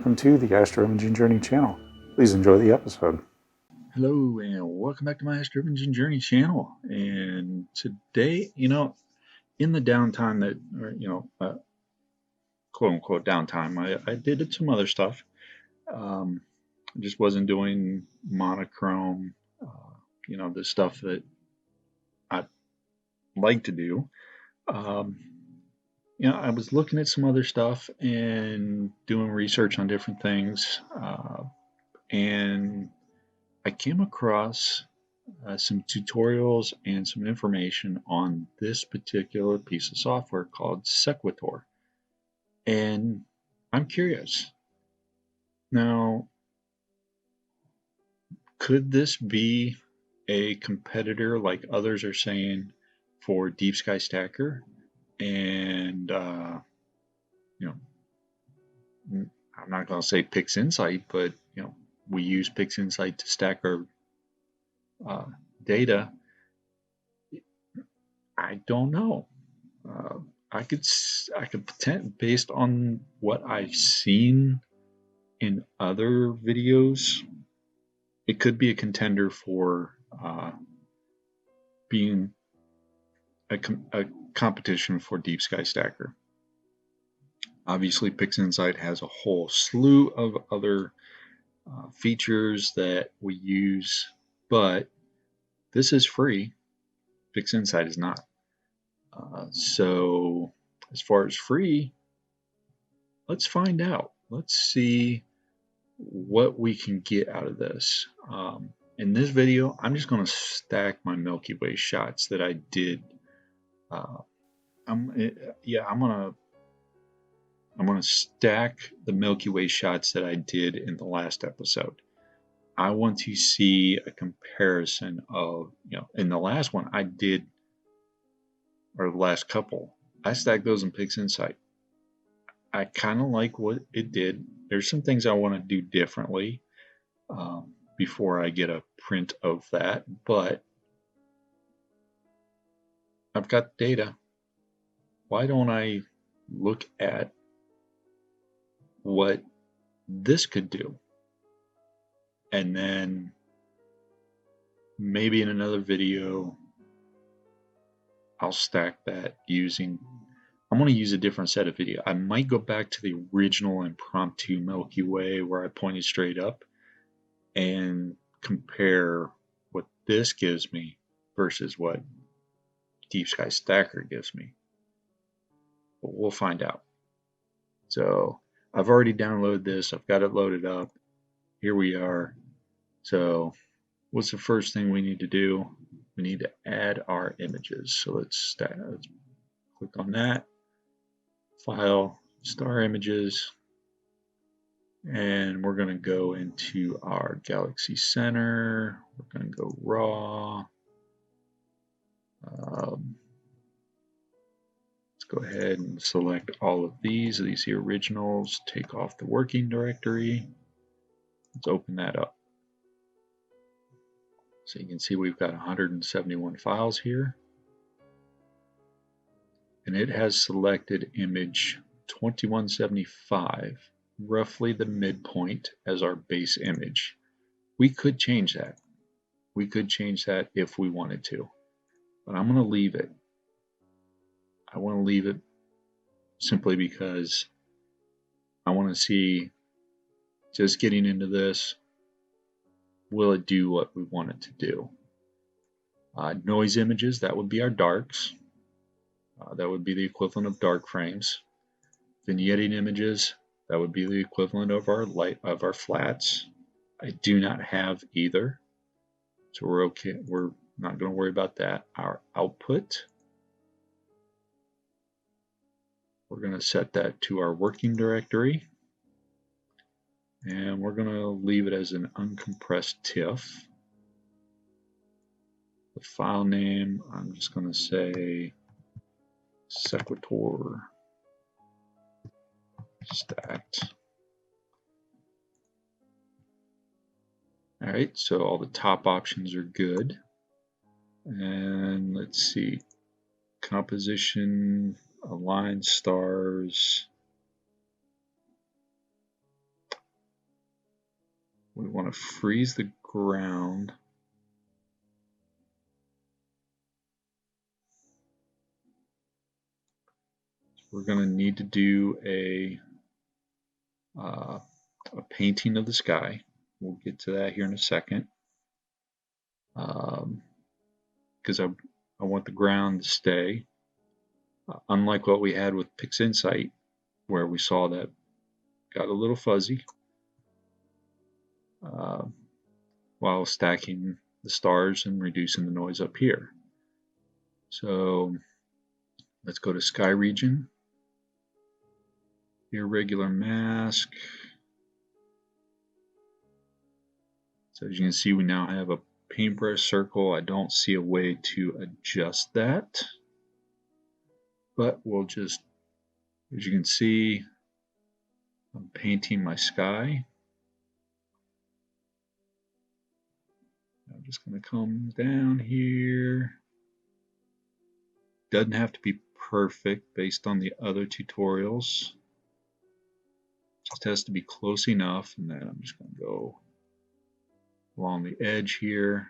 welcome to the Astro Imaging Journey channel. Please enjoy the episode. Hello and welcome back to my Astro Imaging Journey channel. And today, in the downtime quote unquote downtime, I did some other stuff. I just wasn't doing monochrome, the stuff that I like to do. I was looking at some other stuff and doing research on different things, and I came across some tutorials and some information on this particular piece of software called Sequator. And I'm curious. Now, could this be a competitor like others are saying for Deep Sky Stacker? And, I'm not going to say PixInsight, but, we use PixInsight to stack our data. I don't know. I could pretend, based on what I've seen in other videos, it could be a contender for being a competition for Deep Sky Stacker. Obviously, PixInsight has a whole slew of other features that we use, but this is free. PixInsight is not. So as far as free, let's find out. Let's see what we can get out of this. In this video, I'm just going to stack my Milky Way shots that I did. I'm going to stack the Milky Way shots that I did in the last episode. I want to see a comparison of, in the last one I did, or the last couple, I stacked those in PixInsight. I kind of like what it did. There's some things I want to do differently before I get a print of that, but I've got data. Why don't I look at what this could do? And then maybe in another video, I'll stack that using, I'm going to use a different set of video. I might go back to the original impromptu Milky Way where I pointed straight up and compare what this gives me versus what Deep Sky Stacker gives me. But we'll find out. So I've already downloaded this. I've got it loaded up. Here we are. So what's the first thing we need to do? We need to add our images. So let's click on that. File, star images. And we're going to go into our Galaxy Center. We're going to go raw. Let's go ahead and select all of these. These are the originals. Take off the working directory. Let's open that up. So you can see we've got 171 files here. And it has selected image 2175, roughly the midpoint, as our base image. We could change that. We could change that if we wanted to. But I'm going to leave it. I want to leave it simply because I want to see, just getting into this, will it do what we want it to do? Noise images, that would be our darks. That would be the equivalent of dark frames. Vignetting images, that would be the equivalent of our flats. I do not have either, so we're okay. We're not going to worry about that. Our output, we're going to set that to our working directory, and we're going to leave it as an uncompressed TIFF. The file name, I'm just going to say Sequator stacked. All right, so all the top options are good. And let's see, composition, align stars. We want to freeze the ground. We're going to need to do a painting of the sky. We'll get to that here in a second. Because I want the ground to stay. Unlike what we had with PixInsight, where we saw that got a little fuzzy while stacking the stars and reducing the noise up here. So let's go to sky region, irregular mask. So as you can see, we now have a paintbrush circle. I don't see a way to adjust that, but we'll just, as you can see, I'm painting my sky. I'm just going to come down here. Doesn't have to be perfect based on the other tutorials. Just has to be close enough, and then I'm just going to go along the edge here.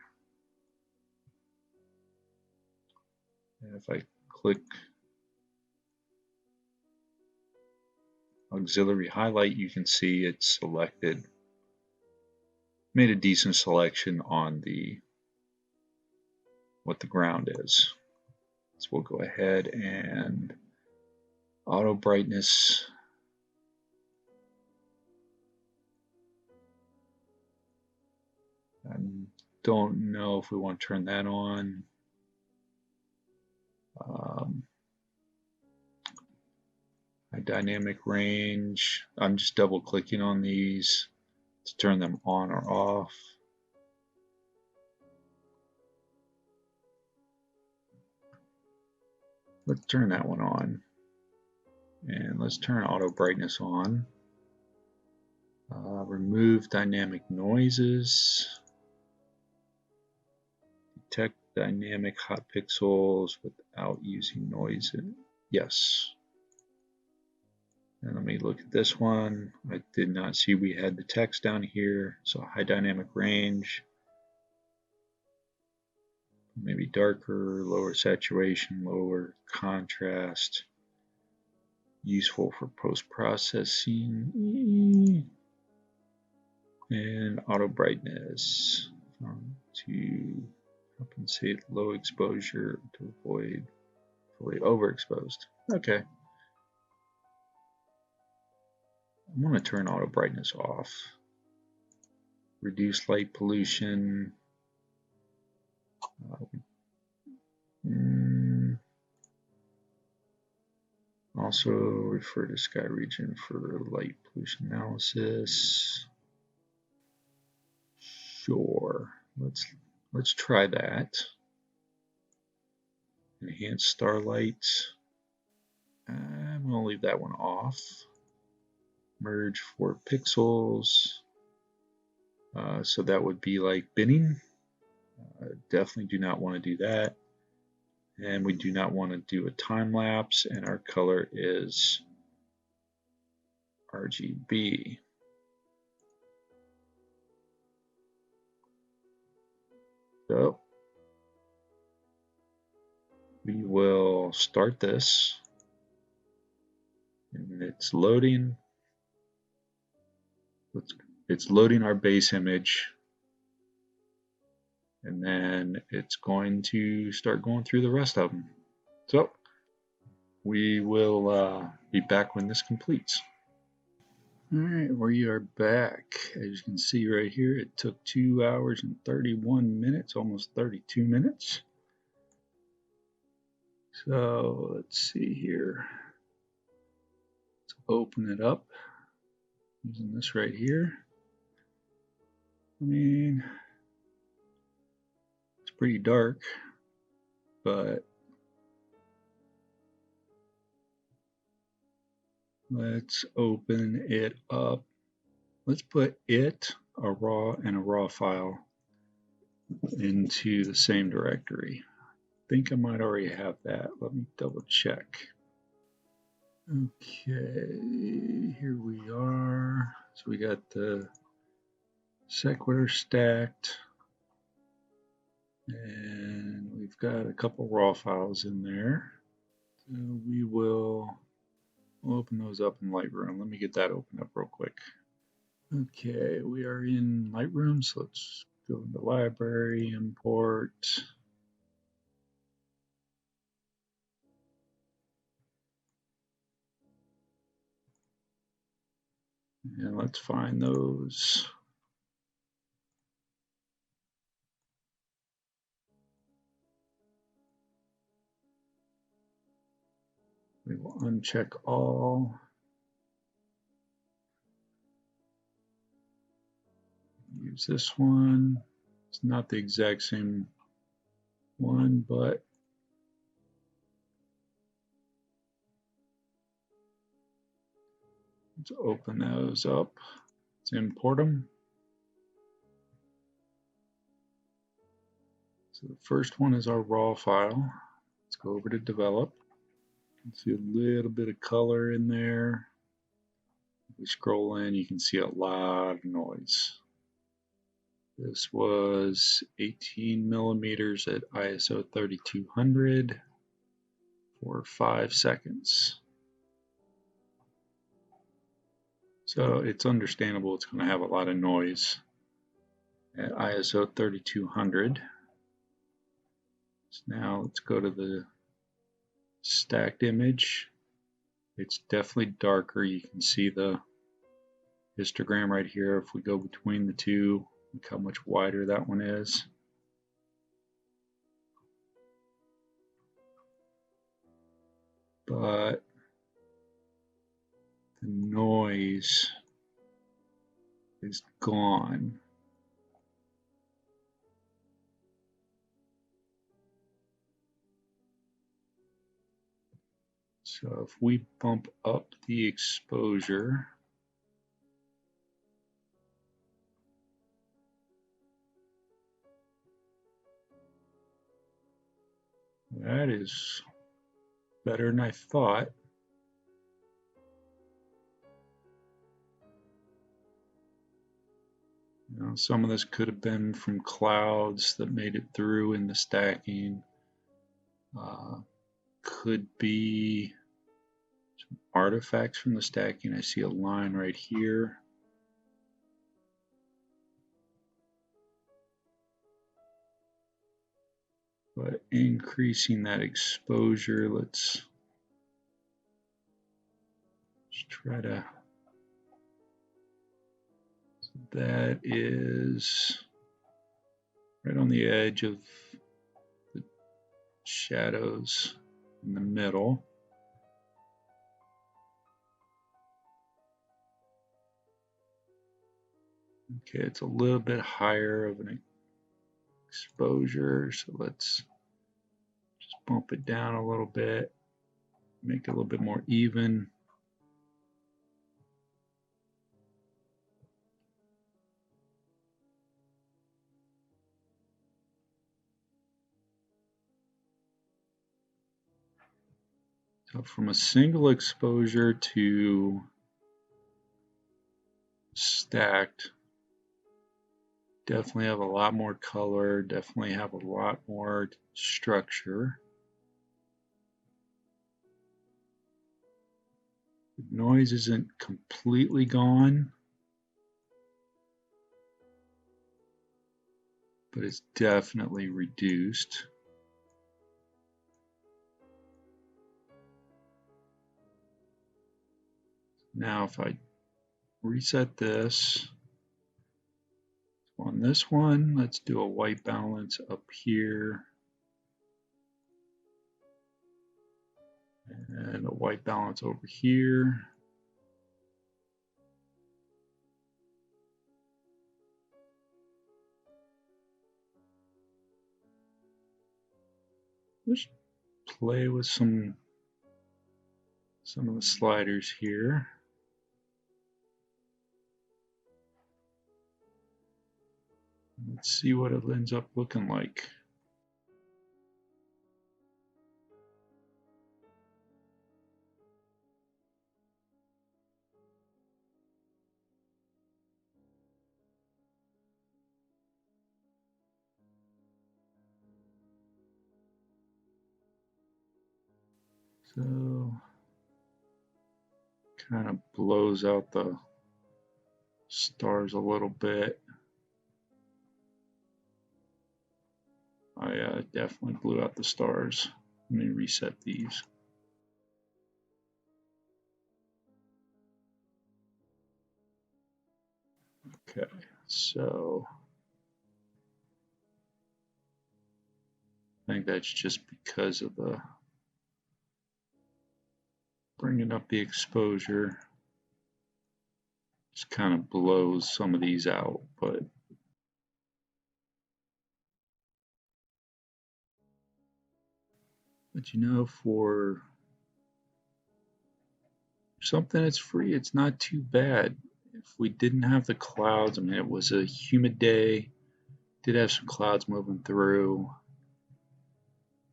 And if I click auxiliary highlight, you can see it's selected. Made a decent selection on what the ground is. So we'll go ahead and auto brightness. I don't know if we want to turn that on. High dynamic range. I'm just double clicking on these to turn them on or off. Let's turn that one on. And let's turn auto brightness on. Remove dynamic noises. Detect dynamic hot pixels without using noise. Yes. And let me look at this one. I did not see we had the text down here. So high dynamic range. Maybe darker, lower saturation, lower contrast. Useful for post-processing. And auto brightness to compensate low exposure to avoid fully overexposed. Okay. I'm going to turn auto brightness off. Reduce light pollution. Also refer to sky region for light pollution analysis. Sure. Let's try that. Enhance starlight. I'm going to leave that one off. Merge 4 pixels. So that would be like binning. Definitely do not want to do that. And we do not want to do a time lapse, and our color is RGB. So we will start this, and it's loading. It's loading our base image, and then it's going to start going through the rest of them. So we will be back when this completes. All right, we are back. As you can see right here, it took 2 hours and 31 minutes, almost 32 minutes. So let's see here. Let's open it up using this right here. I mean, it's pretty dark, but let's open it up. Let's put a raw and a raw file into the same directory. I think I might already have that. Let me double check. Okay, here we are. So we got the Sequator stacked, and we've got a couple raw files in there. So we will open those up in Lightroom. Let me get that opened up real quick. Okay, we are in Lightroom, so let's go into Library, Import. And let's find those. We will uncheck all. Use this one. It's not the exact same one, but let's open those up. Let's import them. So the first one is our raw file. Let's go over to develop. You can see a little bit of color in there. If we scroll in, you can see a lot of noise. This was 18 millimeters at ISO 3200 for 5 seconds. So it's understandable it's going to have a lot of noise at ISO 3200. So now let's go to the stacked image. It's definitely darker. You can see the histogram right here. If we go between the two, look how much wider that one is. But the noise is gone. So if we bump up the exposure, that is better than I thought. You know, some of this could have been from clouds that made it through in the stacking. Could be some artifacts from the stacking. I see a line right here. But increasing that exposure, let's just try to. So that is right on the edge of the shadows in the middle. Okay, it's a little bit higher of an exposure, so let's just bump it down a little bit, make it a little bit more even. So from a single exposure to stacked, definitely have a lot more color, definitely have a lot more structure. The noise isn't completely gone, but it's definitely reduced. Now if I reset this, on this one, let's do a white balance up here and a white balance over here. Let's play with some of the sliders here. Let's see what it ends up looking like. So kind of blows out the stars a little bit. I definitely blew out the stars. Let me reset these. Okay, so I think that's just because of the bringing up the exposure. Just kind of blows some of these out, but you know, for something that's free, it's not too bad. If we didn't have the clouds, I mean, it was a humid day, did have some clouds moving through.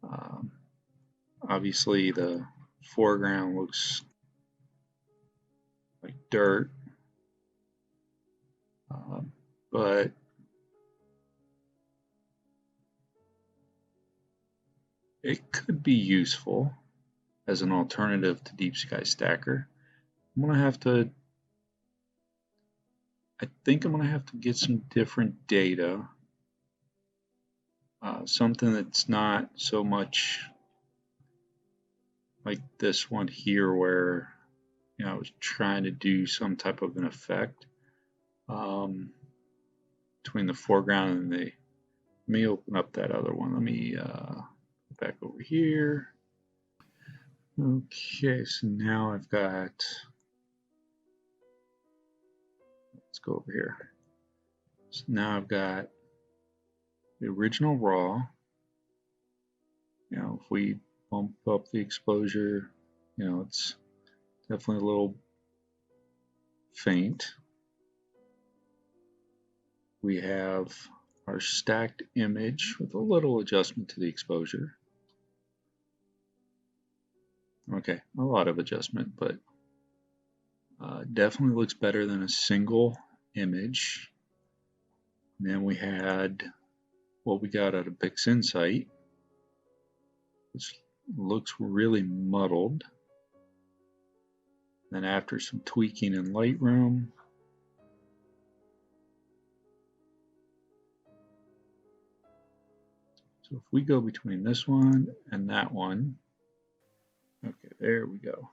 Um, Obviously, the foreground looks like dirt, but it could be useful as an alternative to Deep Sky Stacker. I think I'm gonna have to get some different data, something that's not so much like this one here where, you know, I was trying to do some type of an effect between the foreground and the, let me open up that other one. Let me go back over here. Okay, so now I've got, let's go over here. So now I've got the original raw. You know, if we bump up the exposure, you know, it's definitely a little faint. We have our stacked image with a little adjustment to the exposure. Okay, a lot of adjustment, but definitely looks better than a single image. And then we had what we got out of PixInsight, which looks really muddled. Then after some tweaking in Lightroom, so if we go between this one and that one, okay, there we go.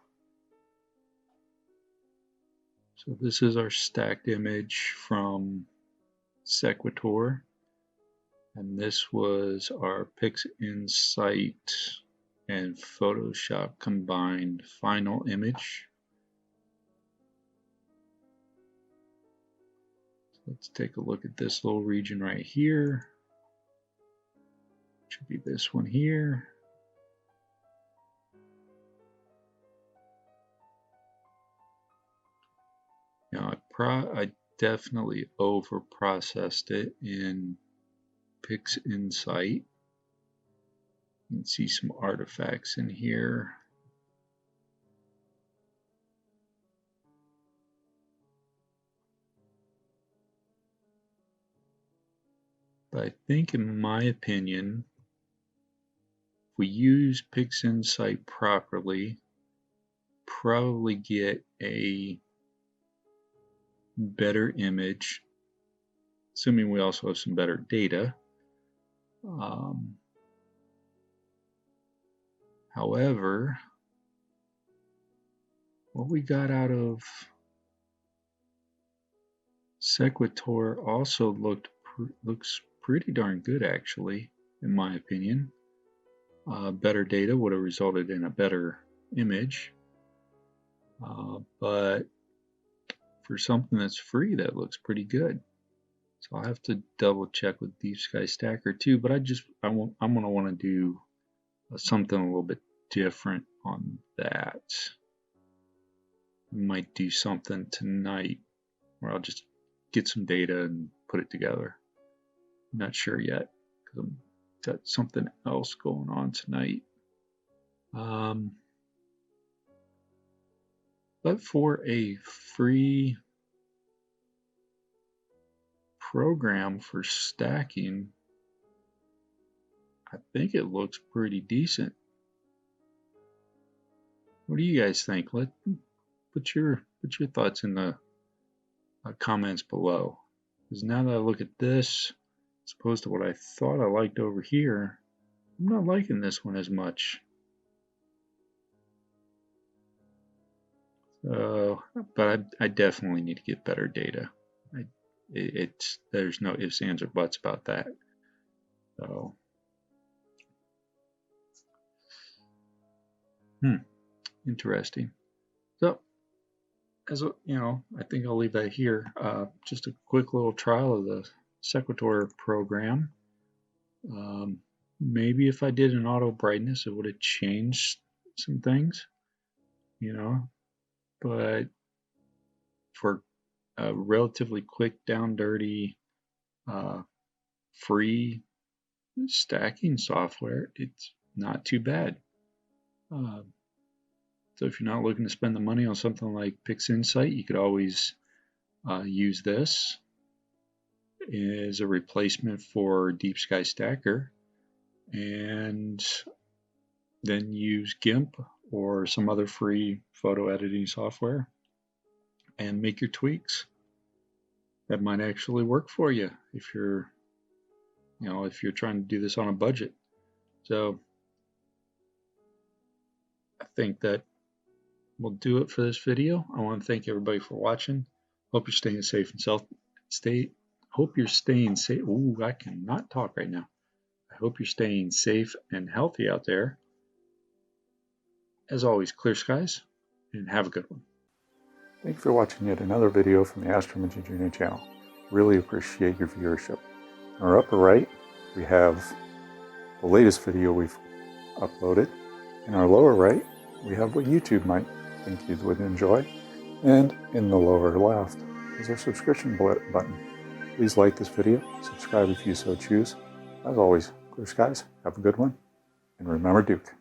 So this is our stacked image from Sequator, and this was our PixInsight and Photoshop combined final image. So let's take a look at this little region right here. Should be this one here. Now I definitely over processed it in PixInsight. You can see some artifacts in here. But I think, in my opinion, if we use PixInsight properly, probably get a better image, assuming we also have some better data. However, what we got out of Sequator also looks pretty darn good, actually, in my opinion. Better data would have resulted in a better image, but for something that's free, that looks pretty good. So I'll have to double check with Deep Sky Stacker too, but I'm gonna want to do something a little bit different on that. I might do something tonight where I'll just get some data and put it together. I'm not sure yet because I've got something else going on tonight. But for a free program for stacking, I think it looks pretty decent. What do you guys think? Put your thoughts in the comments below. Because now that I look at this, as opposed to what I thought I liked over here, I'm not liking this one as much. So, but I definitely need to get better data. There's no ifs, ands, or buts about that. So, interesting. So, as you know, I think I'll leave that here. Just a quick little trial of the Sequator program. Maybe if I did an auto brightness, it would have changed some things, you know, but for a relatively quick, down dirty, free stacking software, it's not too bad. So if you're not looking to spend the money on something like PixInsight, you could always use this as a replacement for Deep Sky Stacker, and then use GIMP or some other free photo editing software and make your tweaks. That might actually work for you if you're trying to do this on a budget. So I think that will do it for this video. I want to thank everybody for watching. Hope you're staying safe and hope you're staying safe. Ooh, I cannot talk right now. I hope you're staying safe and healthy out there. As always, clear skies and have a good one. Thank you for watching yet another video from the Astroimaging Journey channel. Really appreciate your viewership. In our upper right, we have the latest video we've uploaded. In our lower right, we have what YouTube might think you would enjoy. And in the lower left is our subscription button. Please like this video, subscribe if you so choose. As always, clear skies, have a good one, and remember Duke.